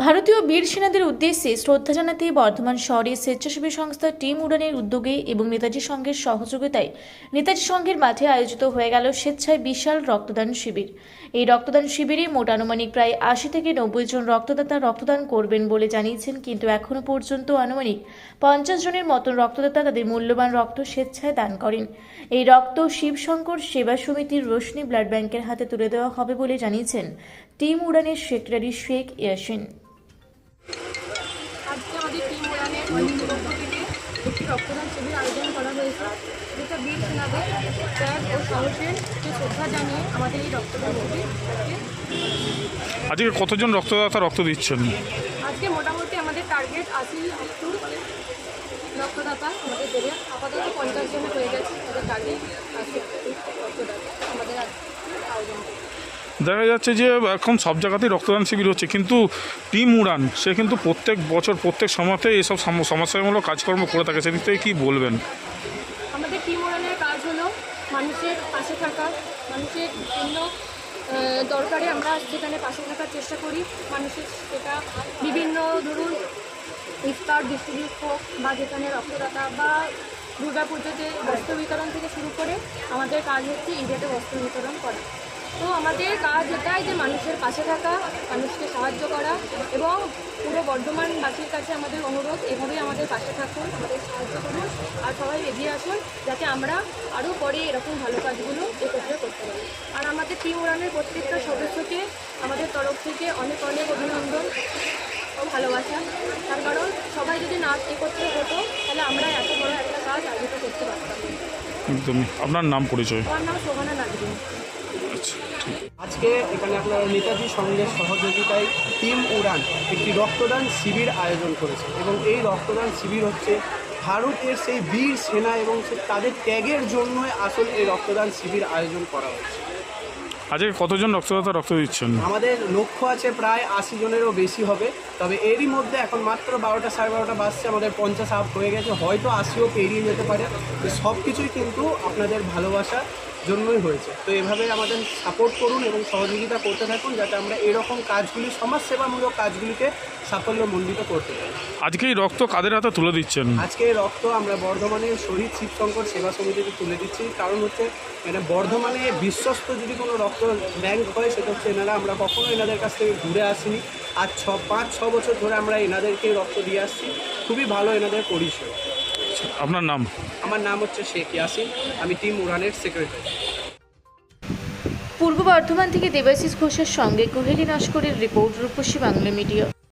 ভারতীয় বীর সেনাদের উদ্দেশ্যে শ্রদ্ধা জানাতে বর্ধমান শহরে স্বেচ্ছাসেবী সংস্থা টিম উড়ানের উদ্যোগে এবং নেতাজি সংঘের সহযোগিতায় নেতাজি সংঘের মাঠে আয়োজিত হয়ে গেল স্বেচ্ছায় বিশাল রক্তদান শিবির। এই রক্তদান শিবিরে মোট আনুমানিক প্রায় ৮০ থেকে ৯০ জন রক্তদাতা রক্তদান করবেন বলে জানিয়েছেন, কিন্তু এখনও পর্যন্ত আনুমানিক ৫০ জনের মতন রক্তদাতা তাদের মূল্যবান রক্ত স্বেচ্ছায় দান করেন। এই রক্ত শিবশঙ্কর সেবা সমিতির রোশনি ব্লাড ব্যাংকের হাতে তুলে দেওয়া হবে বলে জানিয়েছেন টিম উড়ানের সেক্রেটারি শেখ ইয়াসিন। আজকে আমাদের টিম উড়ানের পক্ষ থেকে একটি রক্তদান শিবির আয়োজন করা হয়েছে, যেটা বীর সেনাদের ত্যাগ ও সাহসের শ্রদ্ধা জানিয়ে আমাদের এই রক্তদান শিবির। আজকে কতজন রক্তদাতা রক্ত দিচ্ছেন? আজকে মোটামুটি আমাদের টার্গেট ৮০ রক্তদাতা আমাদের দেবে। আপাতত ৫০ জনের হয়ে গেছে, আমাদের টার্গেট ৮০ রক্তদাতা আমাদের আজকে আয়োজন। দেখা যাচ্ছে যে এখন সব জায়গাতেই রক্তদান শিবির হচ্ছে, কিন্তু টিম উড়ান সে কিন্তু প্রত্যেক বছর প্রত্যেক সময়তে এসব সমাজসেবামূলক কাজকর্ম করে থাকে, সেদিক থেকে কী বলবেন? আমাদের টিম উড়ানের কাজ হলো মানুষের পাশে থাকা, মানুষের বিভিন্ন দরকারে আমরা সেখানে পাশে থাকার চেষ্টা করি। মানুষের সেটা বিভিন্ন ধরুন ইফতার ডিস্ট্রিবিউট হোক, বা যেখানে রক্তদাতা বা দুর্গাপুজোতে বস্ত্র বিতরণ থেকে শুরু করে আমাদের কাজ হচ্ছে ঈদেতে বস্ত্র বিতরণ করা। তো আমাদের কাজ এটাই যে মানুষের পাশে থাকা, মানুষকে সাহায্য করা, এবং পুরো বর্ধমানবাসীর কাছে আমাদের অনুরোধ, এভাবেই আমাদের পাশে থাকুন, আমাদের সাহায্য করুন, আর সবাই এগিয়ে আসুন যাতে আমরা আরও পরে এরকম ভালো কাজগুলো একত্রে করতে পারি। আর আমাদের টিম উড়ানের প্রত্যেকটা সদস্যকে আমাদের তরফ থেকে অনেক অনেক অভিনন্দন ও ভালোবাসা। তার কারণ সবাই যদি না একত্রে হতো তাহলে আমরা এত বড় একটা কাজ আয়োজিত করতে পারতাম। একদমই। আপনার নাম পরিচয়? আমার নাম শোভানা নাজরিন। আজকে এখানে আপনারা নেতাজি সংঘের সহযোগিতায় টিম উড়ান একটি রক্তদান শিবির আয়োজন করেছে, এবং এই রক্তদান শিবির হচ্ছে ভারতের সেই বীর সেনা এবং তাদের ত্যাগের জন্যই আসল এই রক্তদান শিবির আয়োজন করা হয়েছে। আজকে কতজন রক্তদাতা রক্ত দিচ্ছেন? আমাদের লক্ষ্য আছে প্রায় ৮০ জনেরও বেশি হবে, তবে এরই মধ্যে এখন মাত্র ১২টা সাড়ে ১২টা বাজছে, আমাদের ৫০ আপ হয়ে গেছে, হয়তো ৮০ও পেরিয়ে যেতে পারে। তো সব কিছুই কিন্তু আপনাদের ভালোবাসা জন্যই হয়েছে। তো এভাবে আমাদের সাপোর্ট করুন এবং সহযোগিতা করতে থাকুন যাতে আমরা এরকম কাজগুলি, সমাজসেবামূলক কাজগুলিকে সাফল্যমণ্ডিত করতে পারি। আজকে এই রক্ত কাদের হাতে তুলে দিচ্ছেন? আজকে এই রক্ত আমরা বর্ধমানের শহীদ শিবশঙ্কর সেবা সমিতিতে তুলে দিচ্ছি, কারণ হচ্ছে মানে বর্ধমানে বিশ্বস্ত যদি কোনো রক্ত ব্যাংক হয় সেটা হচ্ছে এনারা। আমরা কখনো এনাদের কাছ থেকে ঘুরে আসিনি, আজ ৫-৬ বছর ধরে আমরা এনাদেরকে রক্ত দিয়ে আসছি। খুবই ভালো এনাদের পরিষেবা। আপনার নাম? আমার নাম হচ্ছে শেখ ইয়াসিন, আমি টিম উড়ানের সেক্রেটারি। পূর্ব বর্ধমান থেকে দেবাশিস ঘোষের সঙ্গে কোহেলি নস্করের রিপোর্ট, রূপসী বাংলা মিডিয়া।